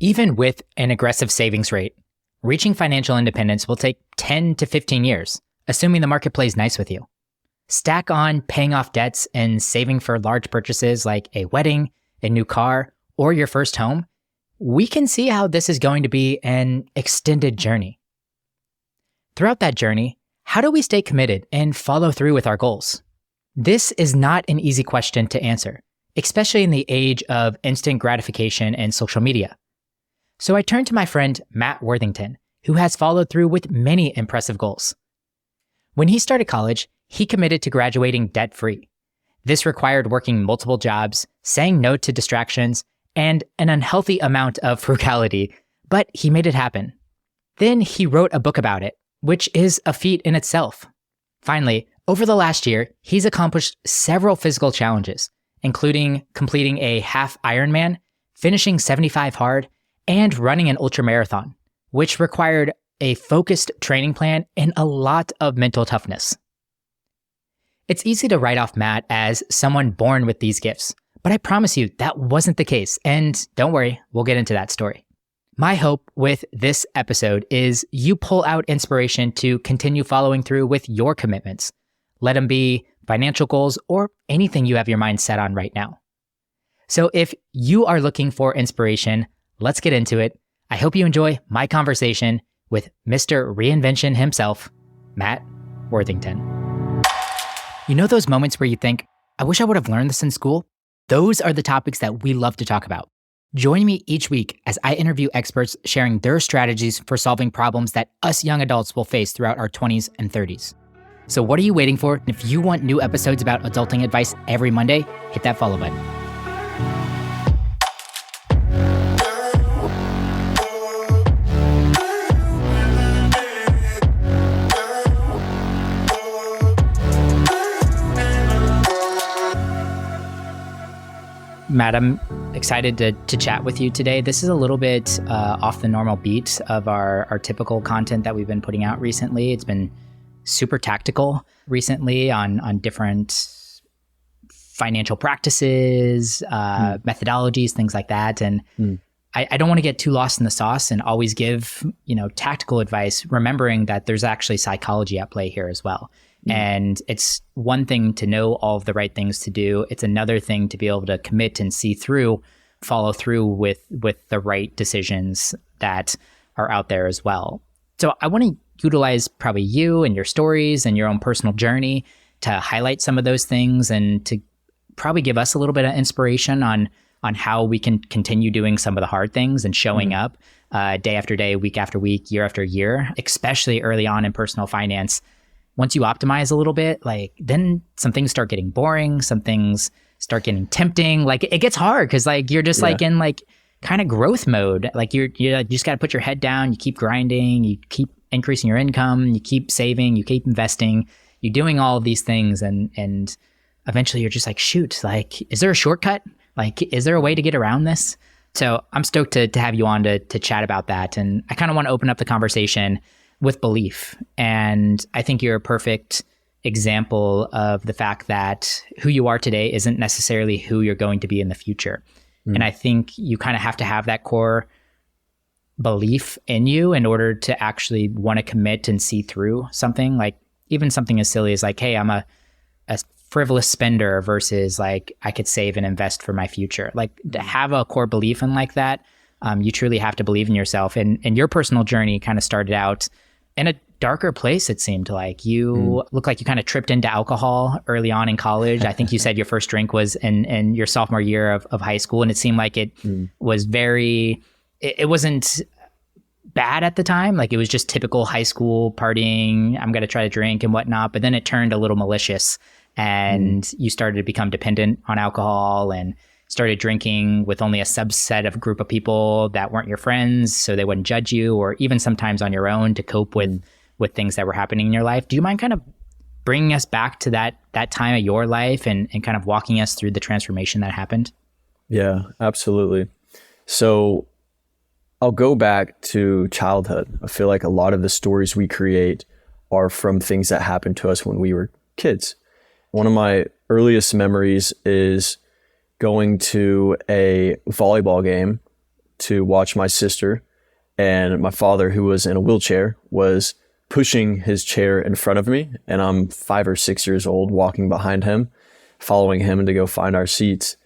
Even with an aggressive savings rate, reaching financial independence will take 10 to 15 years, assuming the market plays nice with you. Stack on paying off debts and saving for large purchases like a wedding, a new car, or your first home. We can see how this is going to be an extended journey. Throughout that journey, how do we stay committed and follow through with our goals? This is not an easy question to answer, especially in the age of instant gratification and social media. So I turned to my friend Matt Worthington, who has followed through with many impressive goals. When he started college, he committed to graduating debt-free. This required working multiple jobs, saying no to distractions, and an unhealthy amount of frugality, but he made it happen. Then he wrote a book about it, which is a feat in itself. Finally, over the last year, he's accomplished several physical challenges, including completing a half-ironman, finishing 75 hard, and running an ultramarathon, which required a focused training plan and a lot of mental toughness. It's easy to write off Matt as someone born with these gifts, but I promise you that wasn't the case, and don't worry, we'll get into that story. My hope with this episode is you pull out inspiration to continue following through with your commitments. Let them be financial goals or anything you have your mind set on right now. So if you are looking for inspiration, let's get into it. I hope you enjoy my conversation with Mr. Reinvention himself, Matt Worthington. You know those moments where you think, I wish I would have learned this in school? Those are the topics that we love to talk about. Join me each week as I interview experts sharing their strategies for solving problems that us young adults will face throughout our 20s and 30s. So what are you waiting for? If you want new episodes about adulting advice every Monday, hit that follow button. Matt, I'm excited to chat with you today. This is a little bit off the normal beat of our typical content that we've been putting out recently. It's been super tactical recently on different financial practices, methodologies, things like that. And I don't want to get too lost in the sauce and always give, tactical advice, remembering that there's actually psychology at play here as well. And it's one thing to know all of the right things to do. It's another thing to be able to commit and follow through with the right decisions that are out there as well. So I want to utilize probably you and your stories and your own personal journey to highlight some of those things and to probably give us a little bit of inspiration on how we can continue doing some of the hard things and showing up day after day, week after week, year after year, especially early on in personal finance. Once you optimize a little bit, then some things start getting boring, some things start getting tempting. It gets hard because you're just in kind of growth mode. You just got to put your head down. You keep grinding. You keep increasing your income. You keep saving. You keep investing. You're doing all of these things, and eventually you're just shoot. Is there a shortcut? Is there a way to get around this? So I'm stoked to have you on to chat about that, and I kind of want to open up the conversation with belief. And I think you're a perfect example of the fact that who you are today isn't necessarily who you're going to be in the future. And I think you kind of have to have that core belief in you in order to actually want to commit and see through something, even something as silly as hey, I'm a frivolous spender versus I could save and invest for my future. To have a core belief in that, you truly have to believe in yourself. And your personal journey kind of started out in a darker place, it seemed you look like you kind of tripped into alcohol early on in college. I think you said your first drink was in your sophomore year of high school. And it seemed like it was it wasn't bad at the time. It was just typical high school partying. I'm going to try to drink and whatnot. But then it turned a little malicious and you started to become dependent on alcohol and started drinking with only a subset of a group of people that weren't your friends, so they wouldn't judge you, or even sometimes on your own to cope with things that were happening in your life. Do you mind kind of bringing us back to that time of your life and kind of walking us through the transformation that happened? Yeah, absolutely. So I'll go back to childhood. I feel like a lot of the stories we create are from things that happened to us when we were kids. One of my earliest memories is going to a volleyball game to watch my sister and my father, who was in a wheelchair, was pushing his chair in front of me. And I'm 5 or 6 years old, walking behind him, following him to go find our seats.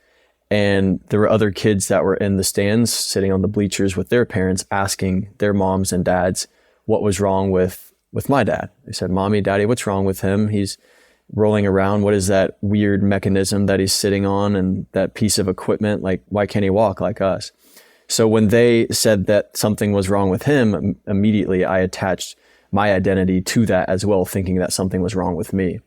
And there were other kids that were in the stands, sitting on the bleachers with their parents, asking their moms and dads what was wrong with my dad. They said, "Mommy, Daddy, what's wrong with him? He's rolling around. What is that weird mechanism that he's sitting on and that piece of equipment? Like, why can't he walk like us?" So when they said that something was wrong with him, immediately I attached my identity to that as well, thinking that something was wrong with me.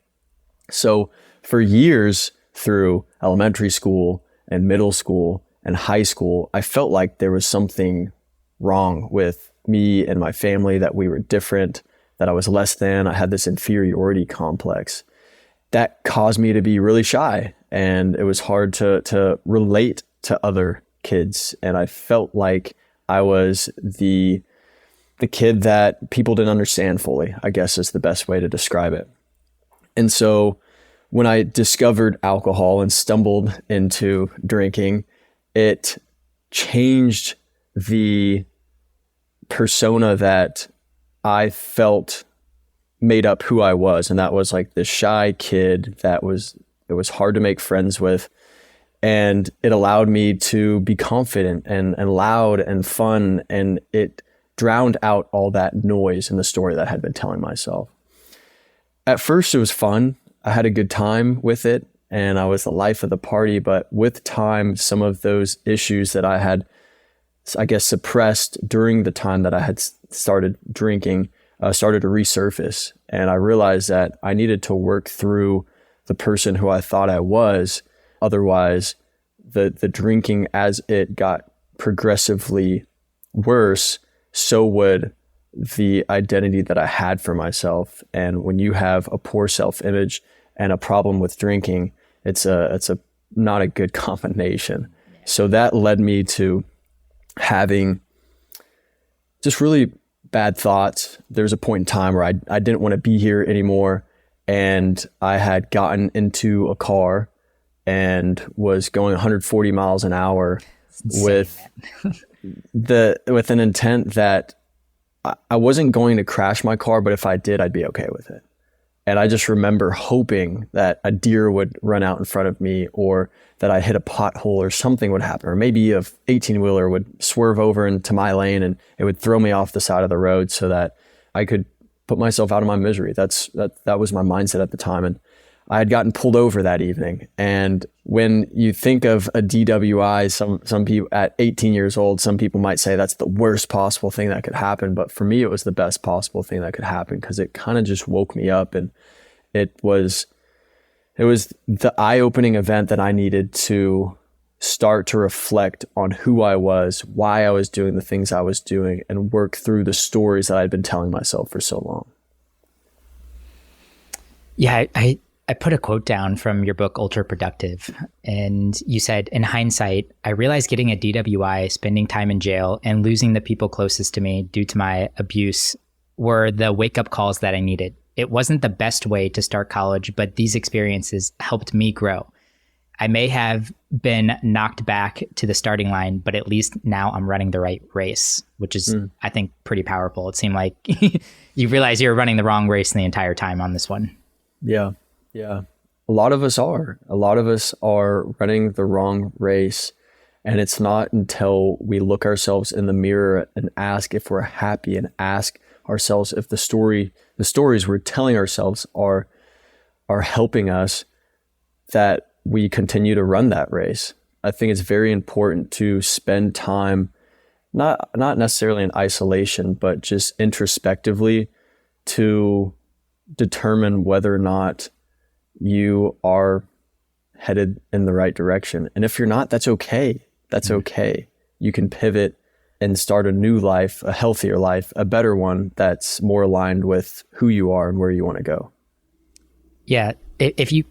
So for years through elementary school and middle school and high school, I felt like there was something wrong with me and my family, that we were different, that I was less than. I had this inferiority complex that caused me to be really shy, and it was hard to relate to other kids. And I felt like I was the kid that people didn't understand fully, I guess is the best way to describe it. And so when I discovered alcohol and stumbled into drinking, it changed the persona that I felt made up who I was. And that was like this shy kid it was hard to make friends with. And it allowed me to be confident and loud and fun. And it drowned out all that noise in the story that I had been telling myself. At first, it was fun. I had a good time with it, and I was the life of the party. But with time, some of those issues that I had, I guess, suppressed during the time that I had started drinking started to resurface. And I realized that I needed to work through the person who I thought I was. Otherwise, the drinking, as it got progressively worse, so would the identity that I had for myself. And when you have a poor self-image and a problem with drinking, it's not a good combination. So that led me to having just really bad thoughts. There was a point in time where I didn't want to be here anymore. And I had gotten into a car and was going 140 miles an hour with an intent that I wasn't going to crash my car, but if I did, I'd be okay with it. And I just remember hoping that a deer would run out in front of me, or that I hit a pothole or something would happen, or maybe a 18-wheeler would swerve over into my lane and it would throw me off the side of the road so that I could put myself out of my misery. That was my mindset at the time. And I had gotten pulled over that evening. And when you think of a DWI, some people at 18 years old, some people might say that's the worst possible thing that could happen. But for me, it was the best possible thing that could happen, because it kind of just woke me up. And it was the eye-opening event that I needed to start to reflect on who I was, why I was doing the things I was doing, and work through the stories that I'd been telling myself for so long. Yeah, I put a quote down from your book, Ultra Productive, and you said, "In hindsight, I realized getting a DWI, spending time in jail, and losing the people closest to me due to my abuse were the wake-up calls that I needed. It wasn't the best way to start college, but these experiences helped me grow. I may have been knocked back to the starting line, but at least now I'm running the right race," which is, I think, pretty powerful. It seemed like you realize you were running the wrong race the entire time on this one. Yeah. A lot of us are. A lot of us are running the wrong race. And it's not until we look ourselves in the mirror and ask if we're happy, and ask ourselves if the stories we're telling ourselves are helping us, that we continue to run that race. I think it's very important to spend time, not necessarily in isolation, but just introspectively, to determine whether or not you are headed in the right direction. And if you're not, that's okay. That's okay. You can pivot and start a new life, a healthier life, a better one that's more aligned with who you are and where you want to go. Yeah. If you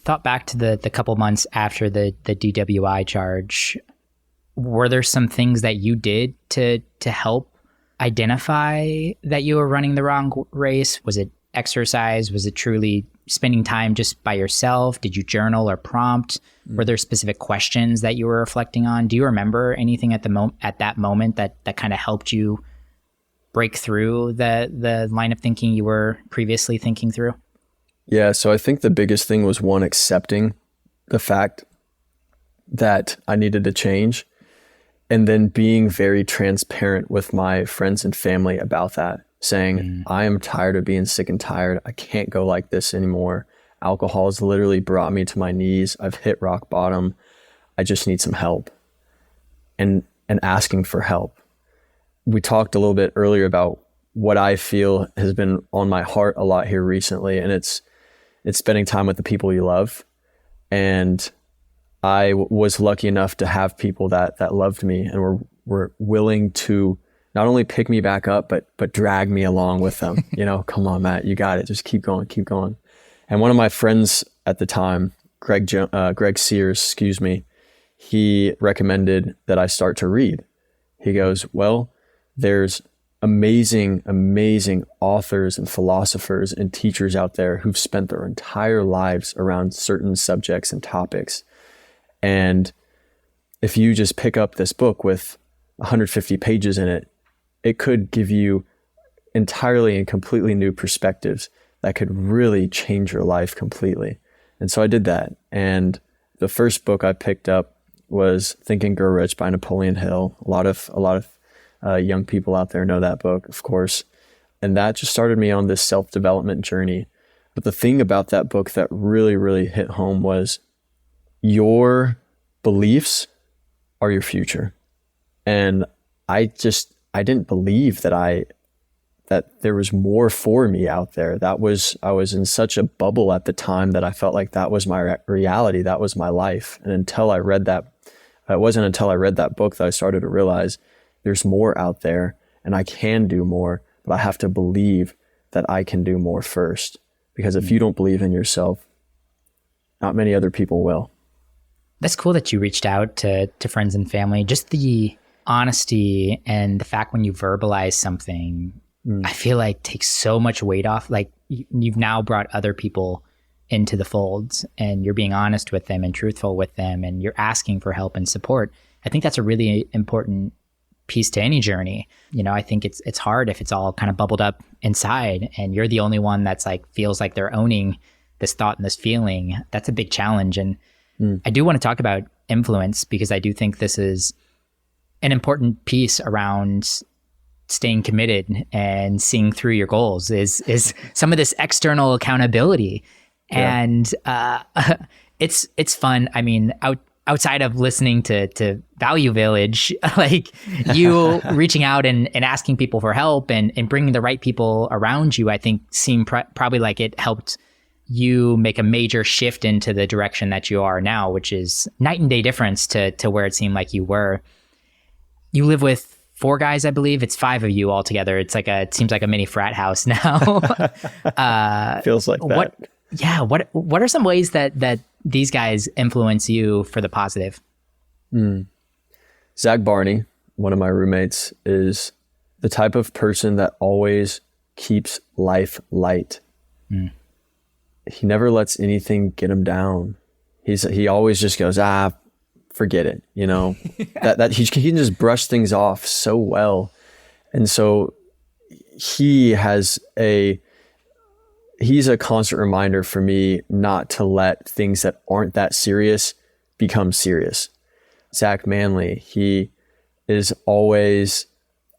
thought back to the couple months after the DWI charge, were there some things that you did to help identify that you were running the wrong race? Was it exercise? Was it truly spending time just by yourself? Did you journal or prompt? Were there specific questions that you were reflecting on? Do you remember anything at that moment that kind of helped you break through the line of thinking you were previously thinking through? Yeah, so I think the biggest thing was one, accepting the fact that I needed to change, and then being very transparent with my friends and family about that, saying, I am tired of being sick and tired. I can't go like this anymore. Alcohol has literally brought me to my knees. I've hit rock bottom. I just need some help, and asking for help. We talked a little bit earlier about what I feel has been on my heart a lot here recently, and it's spending time with the people you love. And I was lucky enough to have people that loved me and were willing to not only pick me back up, but drag me along with them. Come on, Matt, you got it. Just keep going, keep going. And one of my friends at the time, Greg Sears, he recommended that I start to read. He goes, well, there's amazing authors and philosophers and teachers out there who've spent their entire lives around certain subjects and topics. And if you just pick up this book with 150 pages in it, it could give you entirely and completely new perspectives that could really change your life completely. And so I did that. And the first book I picked up was Think and Grow Rich by Napoleon Hill. A lot of young people out there know that book, of course. And that just started me on this self-development journey. But the thing about that book that really, really hit home was your beliefs are your future. And I didn't believe that there was more for me out there. I was in such a bubble at the time that I felt like that was my reality. That was my life. And it wasn't until I read that book that I started to realize there's more out there and I can do more, but I have to believe that I can do more first. Because if you don't believe in yourself, not many other people will. That's cool that you reached out to friends and family. Just the honesty and the fact when you verbalize something, I feel like takes so much weight off. Like you've now brought other people into the folds and you're being honest with them and truthful with them and you're asking for help and support. I think that's a really important piece to any journey. I think it's hard if it's all kind of bubbled up inside and you're the only one that's like feels like they're owning this thought and this feeling. That's a big challenge. And I do want to talk about influence because I do think this is an important piece around staying committed and seeing through your goals is some of this external accountability. Yeah. And it's fun. I mean, outside of listening to Value Village, like you reaching out and asking people for help and bringing the right people around you, I think seemed probably like it helped you make a major shift into the direction that you are now, which is night and day difference to where it seemed like you were. You live with 4 guys, I believe. It's 5 of you all together. It seems like a mini frat house now. Feels like that. What are some ways that these guys influence you for the positive? Zach Barney, one of my roommates, is the type of person that always keeps life light. He never lets anything get him down. He always just goes, forget it. That he can just brush things off so well. And so he's a constant reminder for me not to let things that aren't that serious become serious. Zach Manley, he is always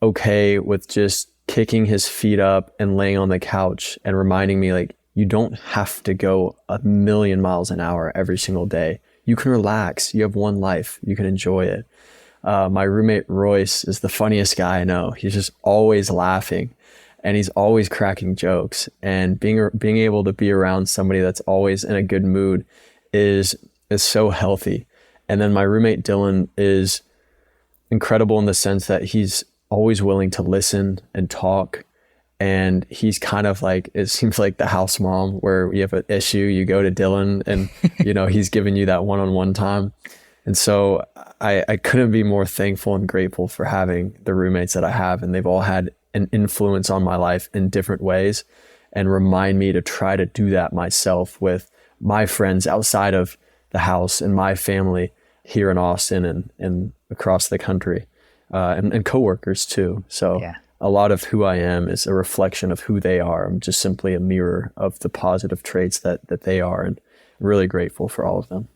okay with just kicking his feet up and laying on the couch and reminding me, like, you don't have to go 1,000,000 miles an hour every single day. You can relax. You have one life. You can enjoy it. My roommate Royce is the funniest guy I know. He's just always laughing and he's always cracking jokes, and being able to be around somebody that's always in a good mood is so healthy. And then my roommate Dylan is incredible in the sense that he's always willing to listen and talk. And he's kind of like, it seems like the house mom where you have an issue, you go to Dylan and, he's giving you that one-on-one time. And so I couldn't be more thankful and grateful for having the roommates that I have. And they've all had an influence on my life in different ways. and remind me to try to do that myself with my friends outside of the house and my family here in Austin and across the country, and coworkers too. So a lot of who I am is a reflection of who they are. I'm just simply a mirror of the positive traits that they are, and I'm really grateful for all of them.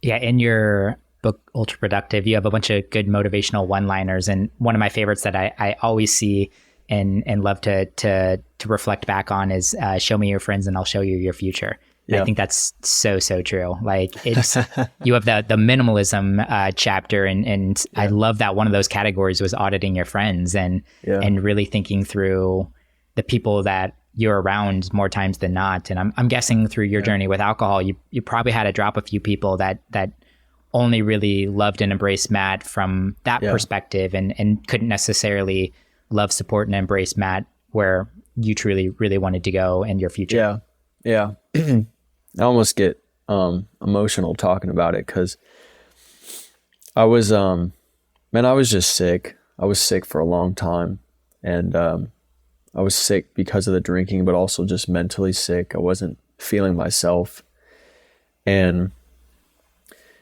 Yeah, in your book, Ultra Productive, you have a bunch of good motivational one-liners. And one of my favorites that I always see and love to reflect back on is show me your friends and I'll show you your future. Yeah. I think that's so true. Like it's, you have the minimalism chapter and I love that one of those categories was auditing your friends and really thinking through the people that you're around more times than not. And I'm guessing through your journey with alcohol, you probably had to drop a few people that only really loved and embraced Matt from that perspective and couldn't necessarily love, support, and embrace Matt where you truly, really wanted to go in your future. Yeah. I almost get emotional talking about it because I was just sick. I was sick for a long time, and I was sick because of the drinking, but also just mentally sick. I wasn't feeling myself, and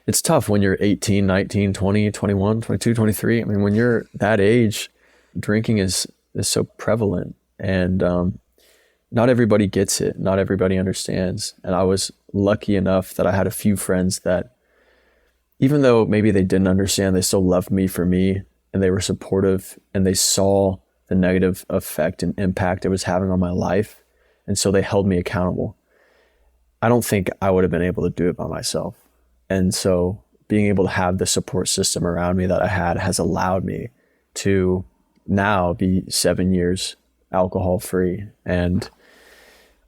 it's tough when you're 18, 19, 20, 21, 22, 23. I mean, when you're that age, drinking is so prevalent, and not everybody gets it. Not everybody understands. And I was lucky enough that I had a few friends that, even though maybe they didn't understand, they still loved me for me, and they were supportive, and they saw the negative effect and impact it was having on my life. And so they held me accountable. I don't think I would have been able to do it by myself. And so being able to have the support system around me that I had has allowed me to now be 7 years alcohol free. And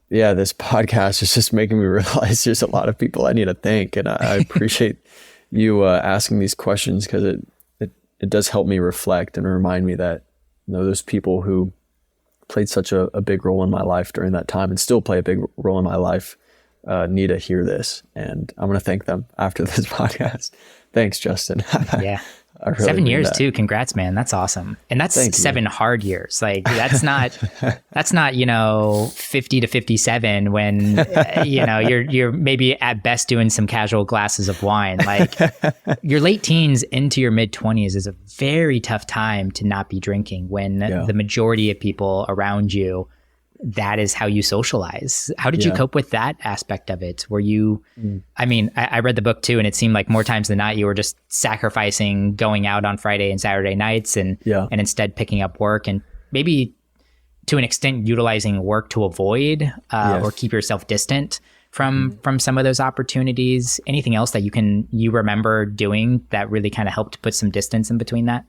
this podcast is just making me realize there's a lot of people I need to thank. And I appreciate you asking these questions because it does help me reflect and remind me that, those people who played such a big role in my life during that time and still play a big role in my life need to hear this. And I'm going to thank them after this podcast. Thanks, Justin. Yeah. Really 7 years too. Congrats, man. That's awesome. And that's 7 hard years. Like that's not 50 to 57 when, you're maybe at best doing some casual glasses of wine. Like your late teens into your mid 20s is a very tough time to not be drinking when the majority of people around you, that is how you socialize. How did you cope with that aspect of it? Were you, I read the book too, and it seemed like more times than not, you were just sacrificing going out on Friday and Saturday nights and instead picking up work and maybe to an extent utilizing work to avoid or keep yourself distant from some of those opportunities. Anything else that you remember doing that really kind of helped put some distance in between that?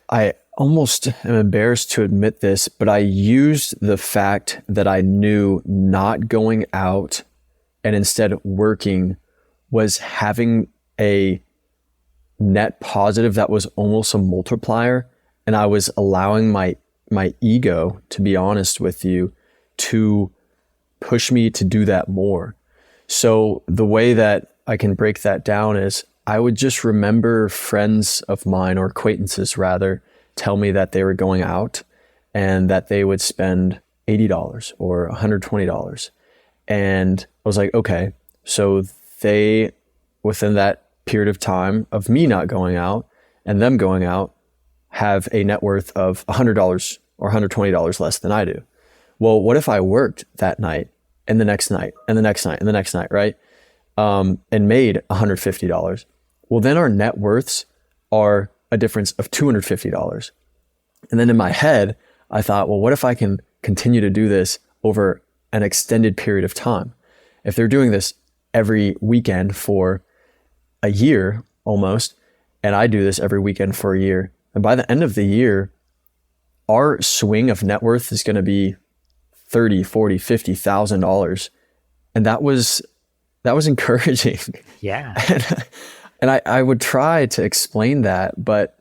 I almost am embarrassed to admit this, but I used the fact that I knew not going out and instead working was having a net positive that was almost a multiplier. And I was allowing my ego, to be honest with you, to push me to do that more. So the way that I can break that down is I would just remember friends of mine, or acquaintances rather, tell me that they were going out and that they would spend $80 or $120. And I was like, okay, so they, within that period of time of me not going out and them going out, have a net worth of $100 or $120 less than I do. Well, what if I worked that night and the next night and the next night and the next night, right? And made $150. Well, then our net worths are a difference of $250. And then in my head, I thought, well, what if I can continue to do this over an extended period of time? If they're doing this every weekend for a year almost, and I do this every weekend for a year, and by the end of the year, our swing of net worth is going to be $30,000, $40,000, $50,000. And that was encouraging. Yeah. And I would try to explain that, but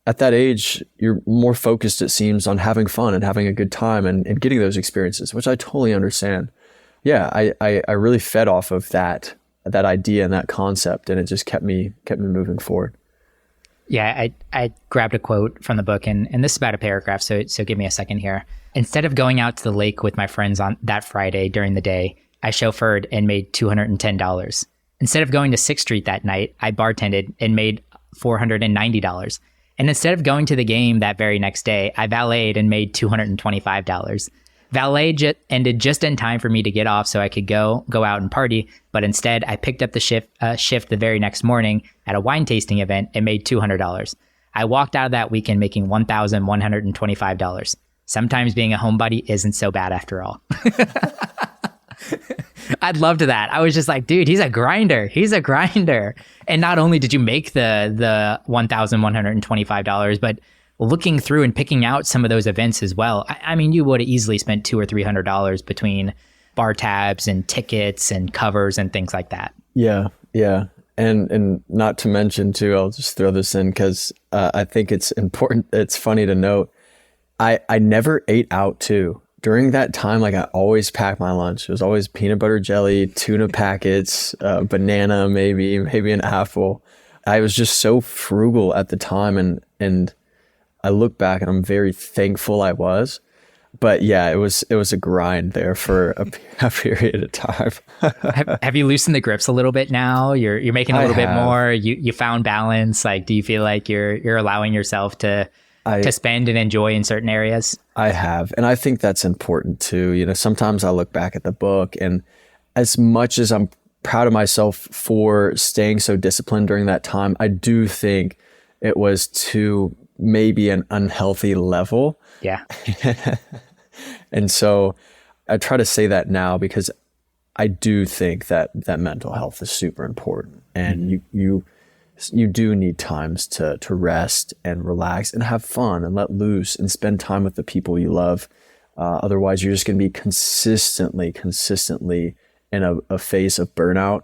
at that age, you're more focused, it seems, on having fun and having a good time and getting those experiences, which I totally understand. Yeah, I really fed off of that idea and that concept, and it just kept me moving forward. Yeah, I grabbed a quote from the book, and this is about a paragraph, so give me a second here. Instead of going out to the lake with my friends on that Friday during the day, I chauffeured and made $210. Instead of going to 6th Street that night, I bartended and made $490. And instead of going to the game that very next day, I valeted and made $225. Valet ended just in time for me to get off so I could go out and party, but instead I picked up the shift the very next morning at a wine tasting event and made $200. I walked out of that weekend making $1,125. Sometimes being a homebody isn't so bad after all. I'd loved that. I was just like, dude, he's a grinder. He's a grinder. And not only did you make the $1,125, but looking through and picking out some of those events as well. I mean, you would have easily spent $200 or $300 between bar tabs and tickets and covers and things like that. Yeah. And not to mention too, I'll just throw this in because I think it's important. It's funny to note. I never ate out too. During that time, like I always packed my lunch. It was always peanut butter jelly, tuna packets, banana, maybe an apple. I was just so frugal at the time, and I look back and I'm very thankful I was. But yeah, it was a grind there for a period of time. Have you loosened the grips a little bit now? You're making a little bit more. You found balance. Like, do you feel like you're allowing yourself to spend and enjoy in certain areas? I have. And I think that's important too. You know, sometimes I look back at the book, and as much as I'm proud of myself for staying so disciplined during that time, I do think it was to maybe an unhealthy level. Yeah. And so I try to say that now because I do think that mental health is super important, and you do need times to rest and relax and have fun and let loose and spend time with the people you love. Otherwise, you're just going to be consistently in a phase of burnout,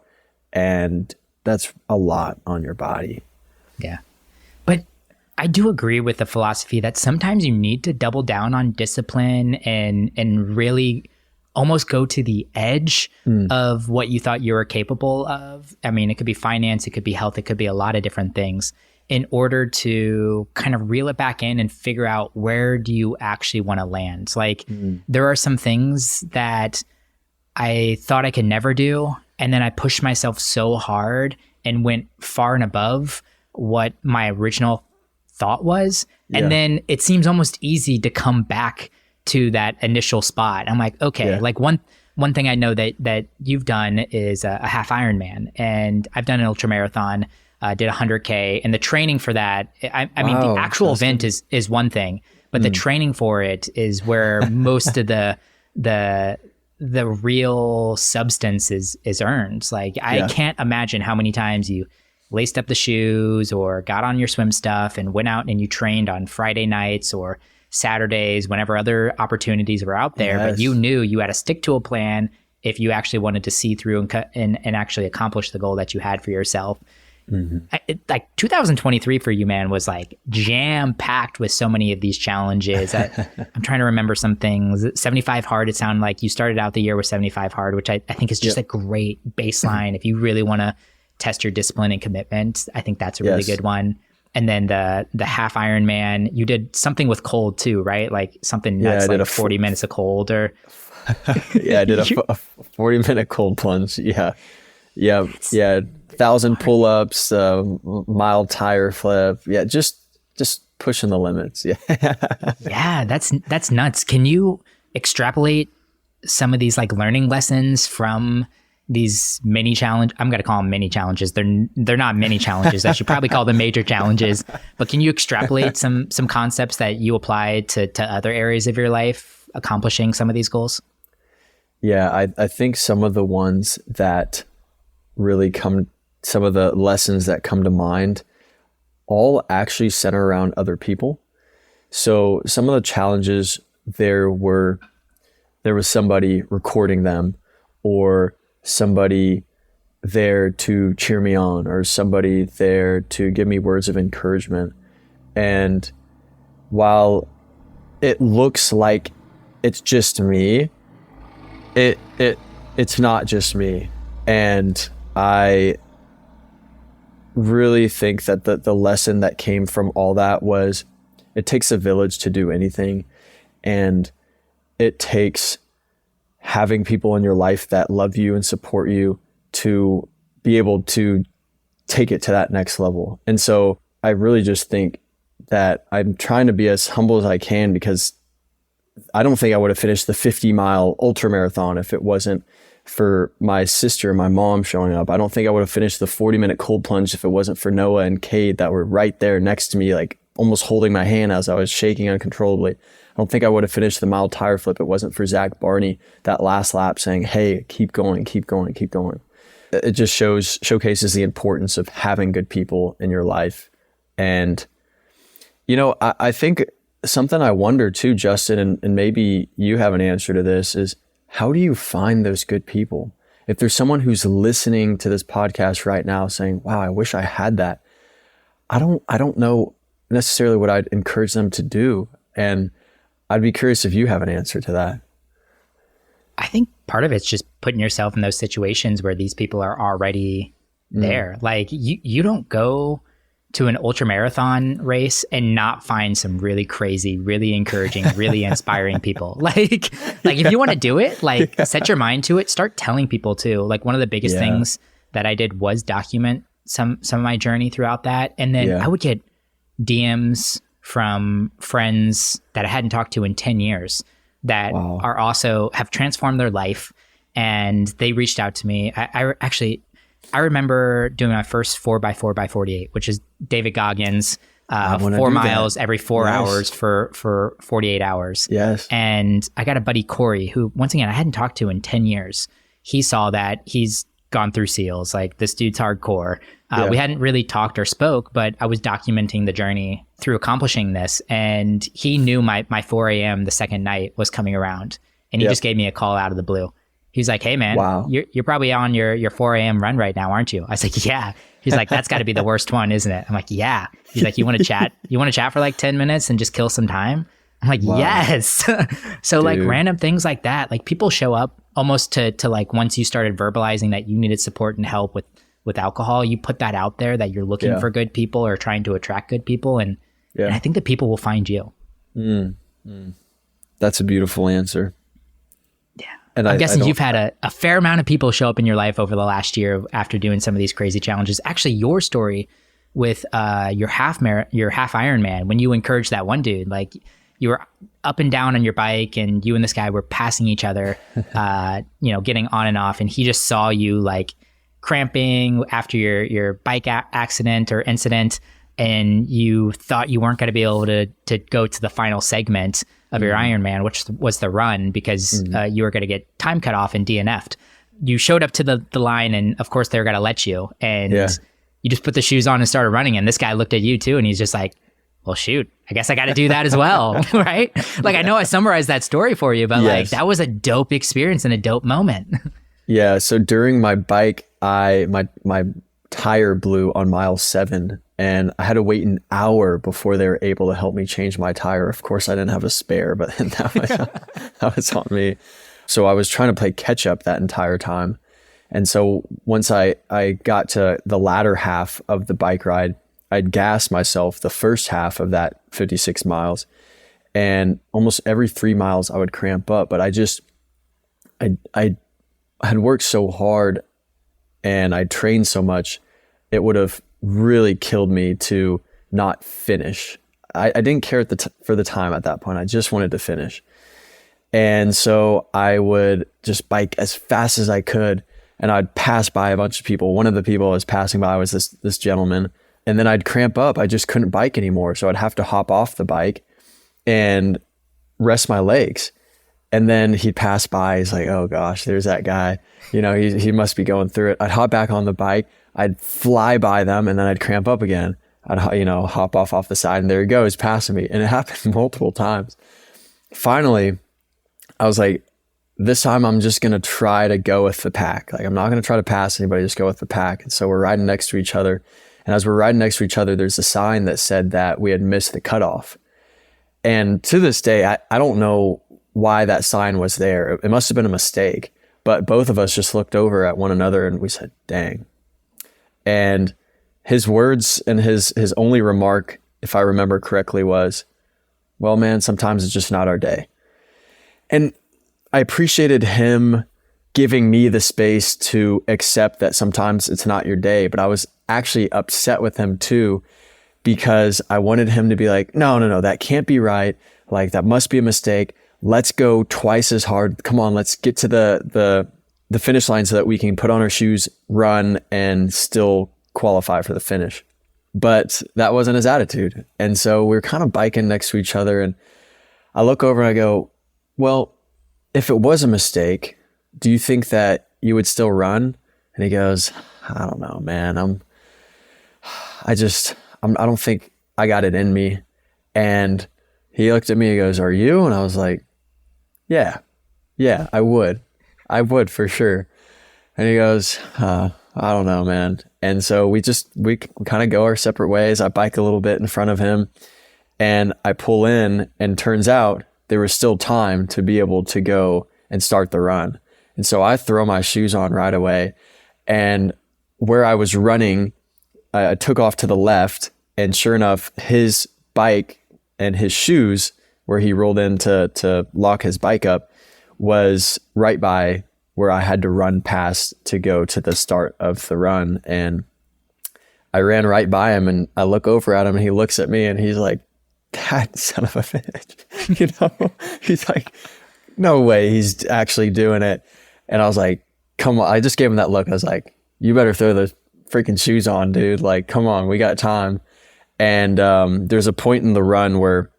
and that's a lot on your body. Yeah. But I do agree with the philosophy that sometimes you need to double down on discipline and really almost go to the edge of what you thought you were capable of. I mean, it could be finance, it could be health, it could be a lot of different things, in order to kind of reel it back in and figure out where do you actually want to land. Like there are some things that I thought I could never do, and then I pushed myself so hard and went far and above what my original thought was. And then it seems almost easy to come back to that initial spot. I'm like, okay, like one thing I know that you've done is a half-ironman, and I've done an ultramarathon, did 100K, and the training for that, I mean, the actual event is one thing, but the training for it is where most of the real substance is earned. Like I can't imagine how many times you laced up the shoes or got on your swim stuff and went out and you trained on Friday nights or Saturdays, whenever other opportunities were out there, but you knew you had to stick to a plan if you actually wanted to see through and actually accomplish the goal that you had for yourself. Like 2023 for you, man, was like jam packed with so many of these challenges. I'm trying to remember some things. 75 hard. It sounded like you started out the year with 75 hard, which I think is just a great baseline. If you really want to test your discipline and commitment, I think that's a really good one. And then the half Ironman, you did something with cold too, right? Like something nuts, like 40 minutes of cold or. I did a 40-minute cold plunge. Yeah. 1,000 pull-ups, mild tire flip. Yeah. Just pushing the limits. Yeah. Yeah. That's nuts. Can you extrapolate some of these like learning lessons from these mini challenge? I'm going to call them mini challenges. They're not mini challenges. I should probably call them major challenges. But can you extrapolate some concepts that you apply to other areas of your life, accomplishing some of these goals? Yeah, I think some of the ones that really some of the lessons that come to mind all actually center around other people. So some of the challenges, there was somebody recording them, or somebody there to cheer me on, or somebody there to give me words of encouragement. And while it looks like it's just me, it's not just me. And really think that the lesson that came from all that was it takes a village to do anything. And it takes having people in your life that love you and support you to be able to take it to that next level. And so I really just think that I'm trying to be as humble as I can, because I don't think I would have finished the 50-mile ultra marathon if it wasn't for my sister and my mom showing up. I don't think I would have finished the 40-minute cold plunge if it wasn't for Noah and Cade that were right there next to me, like almost holding my hand as I was shaking uncontrollably. I don't think I would have finished the mile tire flip if it wasn't for Zach Barney that last lap saying, hey, keep going, keep going, keep going. It just showcases the importance of having good people in your life. And, you know, I think something I wonder too, Justin, and maybe you have an answer to this, is how do you find those good people? If there's someone who's listening to this podcast right now saying, wow, I wish I had that, I don't know necessarily what I'd encourage them to do. And I'd be curious if you have an answer to that. I think part of it's just putting yourself in those situations where these people are already there. Like you don't go to an ultra marathon race and not find some really crazy, really encouraging, really inspiring people. Like if you want to do it, like set your mind to it, start telling people too. Like one of the biggest things that I did was document some of my journey throughout that. And then I would get DMs from friends that I hadn't talked to in 10 years that are also have transformed their life. And they reached out to me. I remember doing my first 4x4x48, which is David Goggins, 4 miles every 4 hours for 48 hours. Yes. And I got a buddy, Corey, who once again, I hadn't talked to in 10 years. He saw that. He's gone through SEALs. Like, this dude's hardcore. We hadn't really talked or spoke, but I was documenting the journey through accomplishing this. And he knew my 4 a.m. the second night was coming around. And he just gave me a call out of the blue. He's like, hey man, you're probably on your 4 a.m. run right now, aren't you? I was like, yeah. He's like, that's gotta be the worst one, isn't it? I'm like, yeah. He's like, you want to chat? You want to chat for like 10 minutes and just kill some time? I'm like, yes. So dude, like random things like that, like people show up almost to like, once you started verbalizing that you needed support and help with alcohol, you put that out there that you're looking for good people or trying to attract good people. And I think that people will find you. That's a beautiful answer. Yeah. And I'm guessing you've had a fair amount of people show up in your life over the last year after doing some of these crazy challenges. Actually, your story with your half-ironman, when you encouraged that one dude, like you were up and down on your bike and you and this guy were passing each other, getting on and off. And he just saw you like cramping after your bike accident or incident. And you thought you weren't going to be able to go to the final segment of your Ironman, which was the run, because you were going to get time cut off and DNF'd. You showed up to the line, and of course they were going to let you. And you just put the shoes on and started running. And this guy looked at you too, and he's just like, well, shoot, I guess I got to do that as well. Right? Like, I know I summarized that story for you, but like that was a dope experience and a dope moment. Yeah. So during my bike, my tire blew on mile 7, and I had to wait an hour before they were able to help me change my tire. Of course, I didn't have a spare, but that was on me. So I was trying to play catch up that entire time. And so once I got to the latter half of the bike ride, I'd gassed myself the first half of that 56 miles. And almost every 3 miles I would cramp up, but I had worked so hard and I trained so much, it would have really killed me to not finish. I didn't care for the time at that point. I just wanted to finish. And so I would just bike as fast as I could, and I'd pass by a bunch of people. One of the people I was passing by was this gentleman, and then I'd cramp up. I just couldn't bike anymore. So I'd have to hop off the bike and rest my legs. And then he'd pass by. He's like, oh gosh, there's that guy. He must be going through it. I'd hop back on the bike. I'd fly by them, and then I'd cramp up again. I'd, hop off the side, and there he goes, passing me. And it happened multiple times. Finally, I was like, this time I'm just going to try to go with the pack. Like, I'm not going to try to pass anybody, just go with the pack. And so we're riding next to each other. And as we're riding next to each other, there's a sign that said that we had missed the cutoff. And to this day, I don't know why that sign was there. It must have been a mistake. But both of us just looked over at one another and we said, dang. And his words and his only remark, if I remember correctly, was, well, man, sometimes it's just not our day. And I appreciated him giving me the space to accept that sometimes it's not your day, but I was actually upset with him too, because I wanted him to be like, no, that can't be right. Like, that must be a mistake. Let's go twice as hard. Come on, let's get to the finish line so that we can put on our shoes, run, and still qualify for the finish. But that wasn't his attitude. And so we're kind of biking next to each other, and I look over and I go, well, if it was a mistake, do you think that you would still run? And he goes, I don't know, man. I don't think I got it in me. And he looked at me and goes, are you? And I was like, yeah, I would for sure. And he goes, I don't know, man. And so we kind of go our separate ways. I bike a little bit in front of him, and I pull in, and turns out there was still time to be able to go and start the run. And so I throw my shoes on right away, and where I was running, I took off to the left, and sure enough, his bike and his shoes, where he rolled in to lock his bike up, was right by where I had to run past to go to the start of the run. And I ran right by him, and I look over at him, and he looks at me, and he's like, that son of a bitch, he's like, no way he's actually doing it. And I was like, come on. I just gave him that look. I was like, you better throw the freaking shoes on, dude. Like, come on, we got time. And there's a point in the run where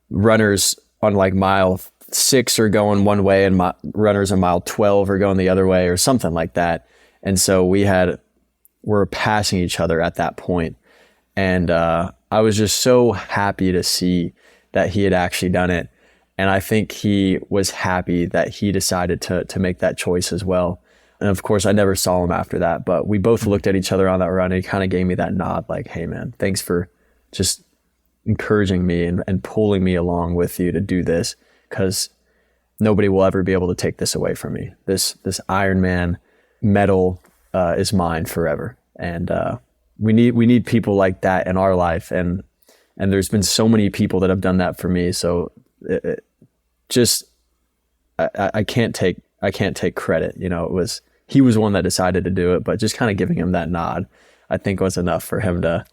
runners on like mile 6 are going one way, and runners on mile 12 are going the other way, or something like that. And so we're passing each other at that point. And I was just so happy to see that he had actually done it. And I think he was happy that he decided to make that choice as well. And of course, I never saw him after that, but we both looked at each other on that run, and he kind of gave me that nod, like, hey man, thanks for just encouraging me and pulling me along with you to do this, because nobody will ever be able to take this away from me. This Ironman medal is mine forever. And we need people like that in our life. And there's been so many people that have done that for me. So I can't take credit. He was one that decided to do it, but just kind of giving him that nod, I think, was enough for him to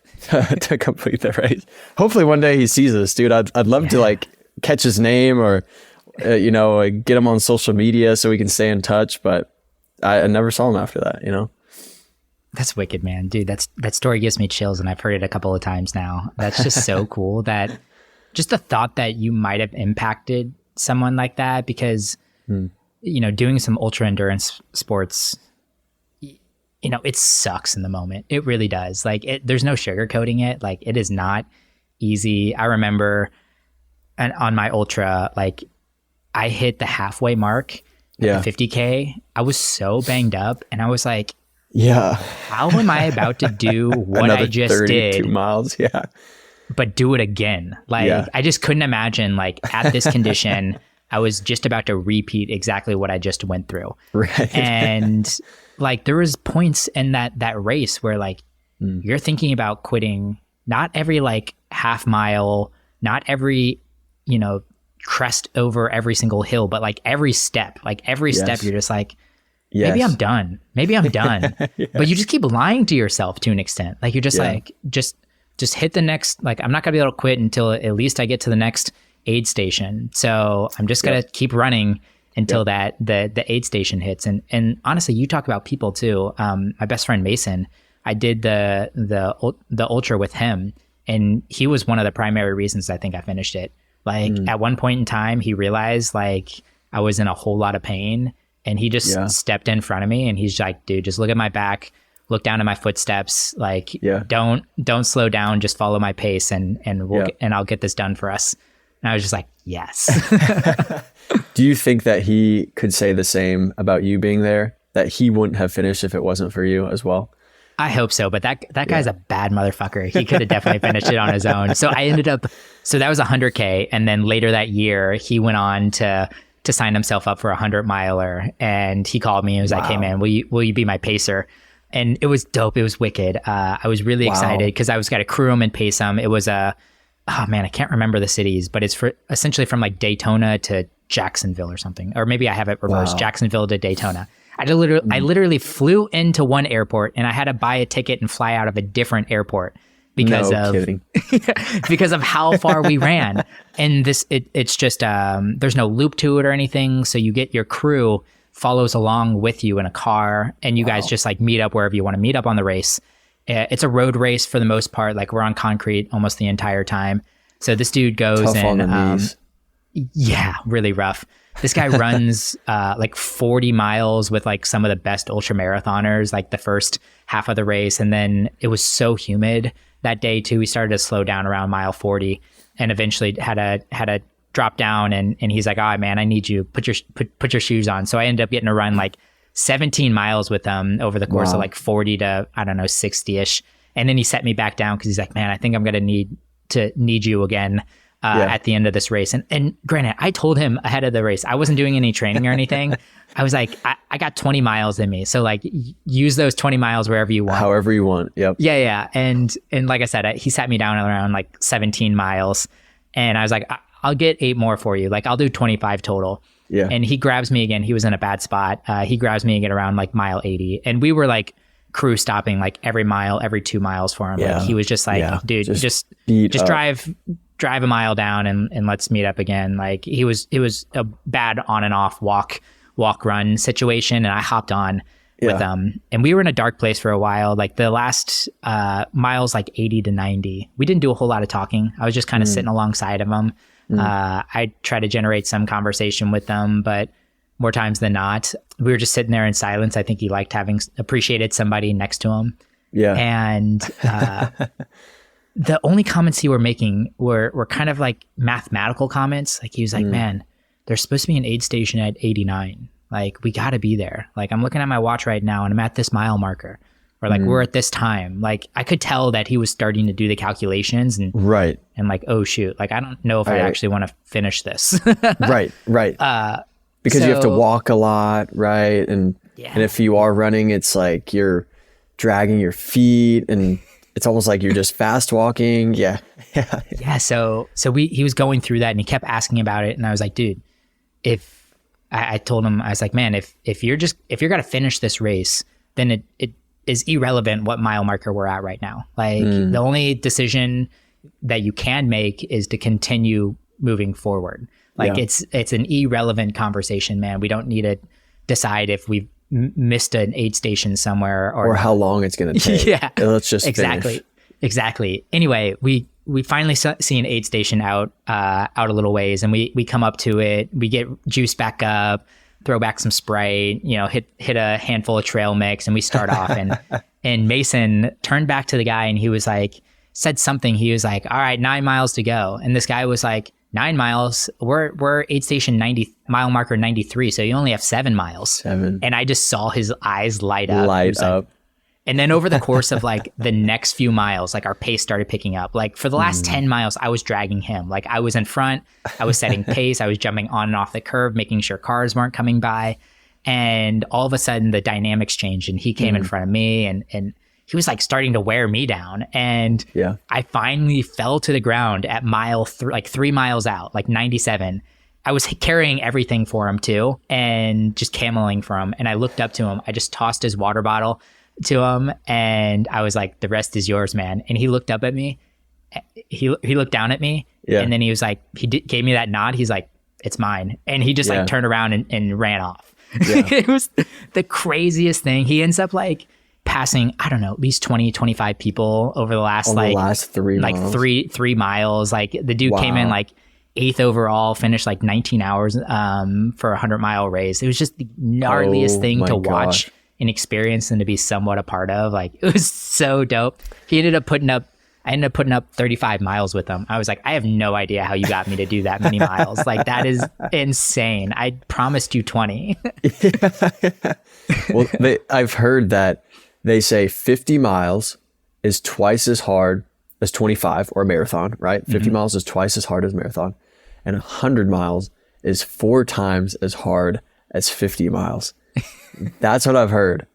to complete the race. Hopefully one day he sees this, dude. I'd love to like catch his name, or get him on social media so we can stay in touch. But I never saw him after that. That's wicked, man. Dude, that story gives me chills, and I've heard it a couple of times now. That's just so cool, that just the thought that you might have impacted someone like that, because doing some ultra endurance sports, it sucks in the moment. It really does. Like, there's no sugarcoating it. Like, it is not easy. I remember on my ultra, like, I hit the halfway mark at the 50K. I was so banged up, and I was like, how am I about to do what I just 32 did? miles. Yeah. But do it again. Like, I just couldn't imagine, like, at this condition, I was just about to repeat exactly what I just went through. Right. And like, there was points in that race where, like, you're thinking about quitting, not every like half mile, not every, crest over every single hill, but like every step, step, you're just like, maybe I'm done. But you just keep lying to yourself to an extent. Like, you're just like, just hit the next, like, I'm not gonna be able to quit until at least I get to the next aid station. So I'm just gonna keep running until that the aid station hits. And honestly, you talk about people too. My best friend Mason, I did the ultra with him, and he was one of the primary reasons I think I finished it. Like, at one point in time, he realized, like, I was in a whole lot of pain, and he just stepped in front of me, and he's like, dude, just look at my back, look down at my footsteps, like, don't slow down, just follow my pace, and I'll get this done for us. And I was just like, yes. Do you think that he could say the same about you being there, that he wouldn't have finished if it wasn't for you as well? I hope so, but that guy's a bad motherfucker. He could have definitely finished it on his own. So that was 100K. And then later that year, he went on to sign himself up for a 100 miler. And he called me and was like, hey man, will you be my pacer? And it was dope. It was wicked. I was really excited because I was got to crew him and pace him. It was oh man, I can't remember the cities, but it's essentially from like Daytona to Jacksonville or something. Or maybe I have it reversed, Jacksonville to Daytona. I literally flew into one airport and I had to buy a ticket and fly out of a different airport because because of how far we ran. And it's just there's no loop to it or anything. So you get your crew follows along with you in a car, and you guys just like meet up wherever you want to meet up on the race. It's a road race for the most part. Like we're on concrete almost the entire time. So this dude goes tough on the knees. Yeah, really rough. This guy runs like 40 miles with like some of the best ultra marathoners, like the first half of the race. And then it was so humid that day too. We started to slow down around mile 40 and eventually had a drop down, and he's like, "Oh man, I need you. Put your shoes on." So I ended up getting to run like 17 miles with him over the course of like 40 to, I don't know, 60-ish. And then he set me back down because he's like, "Man, I think I'm going to need you again at the end of this race." And granted, I told him ahead of the race, I wasn't doing any training or anything. I was like, I got 20 miles in me. So like use those 20 miles wherever you want. However you want. Yep. Yeah. And like I said, he sat me down around like 17 miles and I was like, "I'll get 8 more for you. Like I'll do 25 total." Yeah. And he grabs me again. He was in a bad spot. He grabs me again around like mile 80. And we were like crew stopping like every mile, every 2 miles for him. Yeah. Like he was just like, "Dude, just drive a mile down and let's meet up again." Like it was a bad on and off walk run situation. And I hopped on with them, and we were in a dark place for a while. Like the last miles, like 80 to 90, we didn't do a whole lot of talking. I was just kind of sitting alongside of him. I try to generate some conversation with them, but more times than not, we were just sitting there in silence. I think he liked appreciated somebody next to him. Yeah. And the only comments he were making were kind of like mathematical comments. Like he was like, "Man, there's supposed to be an aid station at 89. Like we got to be there. Like I'm looking at my watch right now and I'm at this mile marker, or like we're at this time." Like I could tell that he was starting to do the calculations and and like, "Oh shoot, like I don't know if I actually want to finish this." Right. Because you have to walk a lot, right? And if you are running, it's like you're dragging your feet, and it's almost like you're just fast walking. Yeah. So he was going through that, and he kept asking about it, and I was like, "Dude, I told him, I was like, man, if you're gonna finish this race, then it is irrelevant what mile marker we're at right now. Like the only decision that you can make is to continue moving forward. Like it's an irrelevant conversation, man. We don't need to decide if we've missed an aid station somewhere or how long it's going to take. Yeah, let's just exactly. Anyway, we finally see an aid station out a little ways, and we come up to it. We get juice back up, throw back some Sprite, hit a handful of trail mix, and we start off. And Mason turned back to the guy, and he was like, said something. He was like, "All right, 9 miles to go." And this guy was like, 9 miles, we're aid station 90 mile marker 93, so you only have 7 miles. And I just saw his eyes light up. And then over the course of like the next few miles, like our pace started picking up. Like for the last 10 miles, I was dragging him. Like I was in front, I was setting pace, I was jumping on and off the curve, making sure cars weren't coming by. And all of a sudden the dynamics changed, and he came in front of me, and he was like starting to wear me down. And I finally fell to the ground at mile 3 miles out, like 97. I was carrying everything for him too, and just cameling for him. And I looked up to him. I just tossed his water bottle to him, and I was like, "The rest is yours, man." And he looked up at me. He looked down at me, and then he was like, gave me that nod. He's like, "It's mine." And he just like turned around and ran off. It was the craziest thing. He ends up like passing, I don't know, at least 20, 25 people over the last the last 3 miles. Like 3 miles. Like the dude came in like 8th overall, finished like 19 hours for a 100-mile race. It was just the gnarliest thing to watch and experience and to be somewhat a part of. Like it was so dope. I ended up putting up 35 miles with him. I was like, "I have no idea how you got me to do that many miles. Like that is insane. I promised you 20. Well, I've heard that they say 50 miles is twice as hard as 25 or a marathon, right? 50 miles is twice as hard as a marathon. And 100 miles is 4 times as hard as 50 miles. That's what I've heard.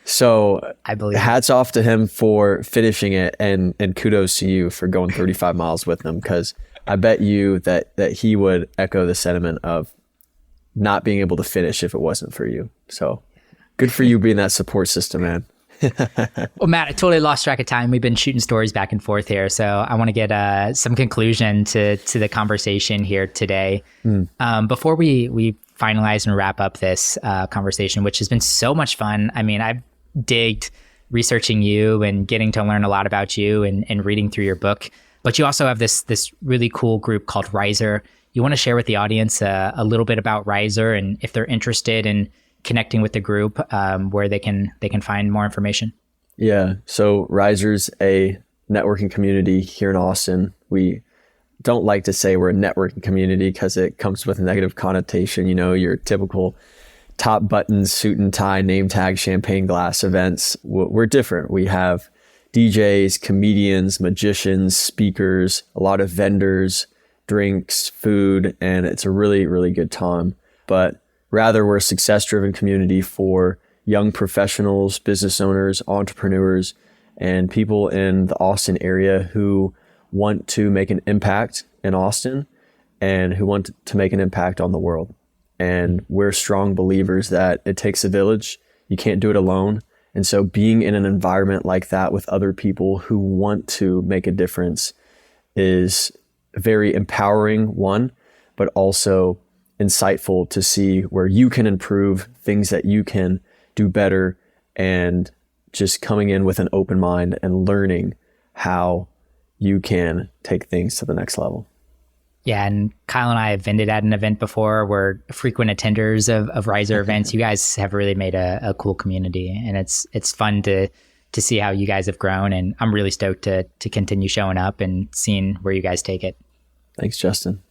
So I believe hats off to him for finishing it, and kudos to you for going 35 miles with him, because I bet you that he would echo the sentiment of not being able to finish if it wasn't for you. So good for you being that support system, man. Well, Matt, I totally lost track of time. We've been shooting stories back and forth here. So I want to get some conclusion to the conversation here today. Before we finalize and wrap up this conversation, which has been so much fun. I mean, I've digged researching you and getting to learn a lot about you and reading through your book. But you also have this really cool group called Riser. You want to share with the audience a little bit about Riser, and if they're interested in connecting with the group, where they can find more information? Yeah. So Riser's a networking community here in Austin. We don't like to say we're a networking community because it comes with a negative connotation. You know, your typical top buttons, suit and tie, name tag, champagne glass events. We're different. We have DJs, comedians, magicians, speakers, a lot of vendors, drinks, food, and it's a really, really good time. But rather, we're a success-driven community for young professionals, business owners, entrepreneurs, and people in the Austin area who want to make an impact in Austin and who want to make an impact on the world. And we're strong believers that it takes a village. You can't do it alone. And so being in an environment like that with other people who want to make a difference is very empowering, one, but also insightful to see where you can improve, things that you can do better, and just coming in with an open mind and learning how you can take things to the next level. Yeah, and Kyle and I have vended at an event before. We're frequent attenders of Riser events. You guys have really made a cool community, and it's fun to see how you guys have grown, and I'm really stoked to continue showing up and seeing where you guys take it. Thanks, Justin.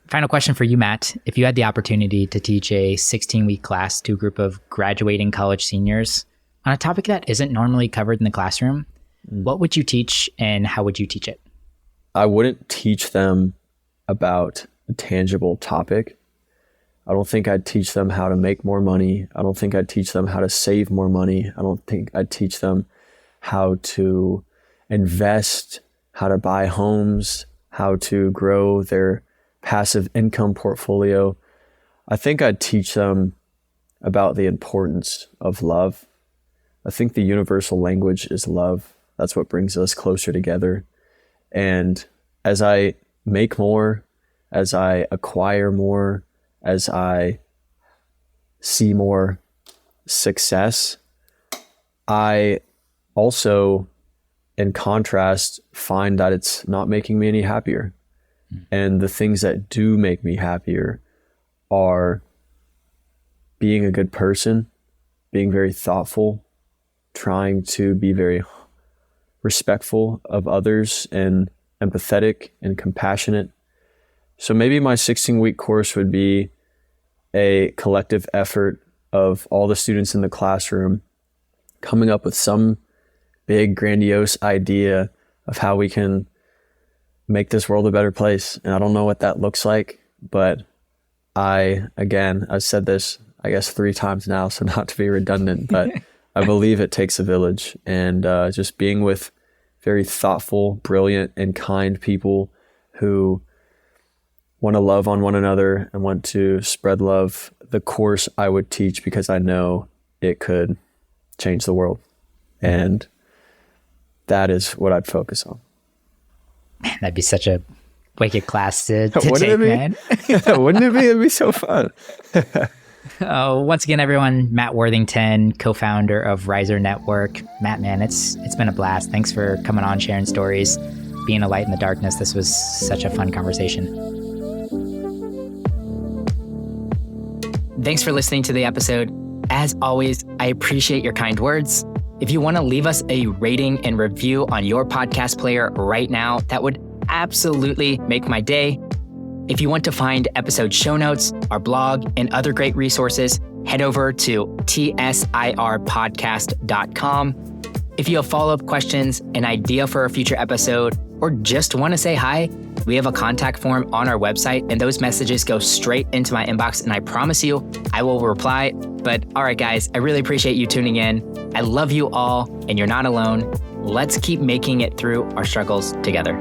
Final question for you, Matt. If you had the opportunity to teach a 16-week class to a group of graduating college seniors on a topic that isn't normally covered in the classroom, what would you teach and how would you teach it? I wouldn't teach them about a tangible topic. I don't think I'd teach them how to make more money. I don't think I'd teach them how to save more money. I don't think I'd teach them how to invest, how to buy homes, how to grow their passive income portfolio. I think I'd teach them about the importance of love. I think the universal language is love. That's what brings us closer together. And as I make more, as I acquire more, as I see more success, I also, in contrast, find that it's not making me any happier. And the things that do make me happier are being a good person, being very thoughtful, trying to be very respectful of others and empathetic and compassionate. So maybe my 16-week course would be a collective effort of all the students in the classroom coming up with some big grandiose idea of how we can make this world a better place. And I don't know what that looks like, but I've said this, I guess 3 times now, so not to be redundant, but I believe it takes a village, and just being with very thoughtful, brilliant, and kind people who want to love on one another and want to spread love. The course I would teach, because I know it could change the world. And that is what I'd focus on. Man, that'd be such a wicked class to take, man. Wouldn't it be? It'd be so fun. Once again, everyone, Matt Worthington, co-founder of Riser Network. Matt, man, it's been a blast. Thanks for coming on, sharing stories, being a light in the darkness. This was such a fun conversation. Thanks for listening to the episode. As always, I appreciate your kind words. If you want to leave us a rating and review on your podcast player right now, that would absolutely make my day. If you want to find episode show notes, our blog, and other great resources, head over to tsirpodcast.com. If you have follow-up questions, an idea for a future episode, or just want to say hi, we have a contact form on our website, and those messages go straight into my inbox, and I promise you, I will reply. But all right, guys, I really appreciate you tuning in. I love you all, and you're not alone. Let's keep making it through our struggles together.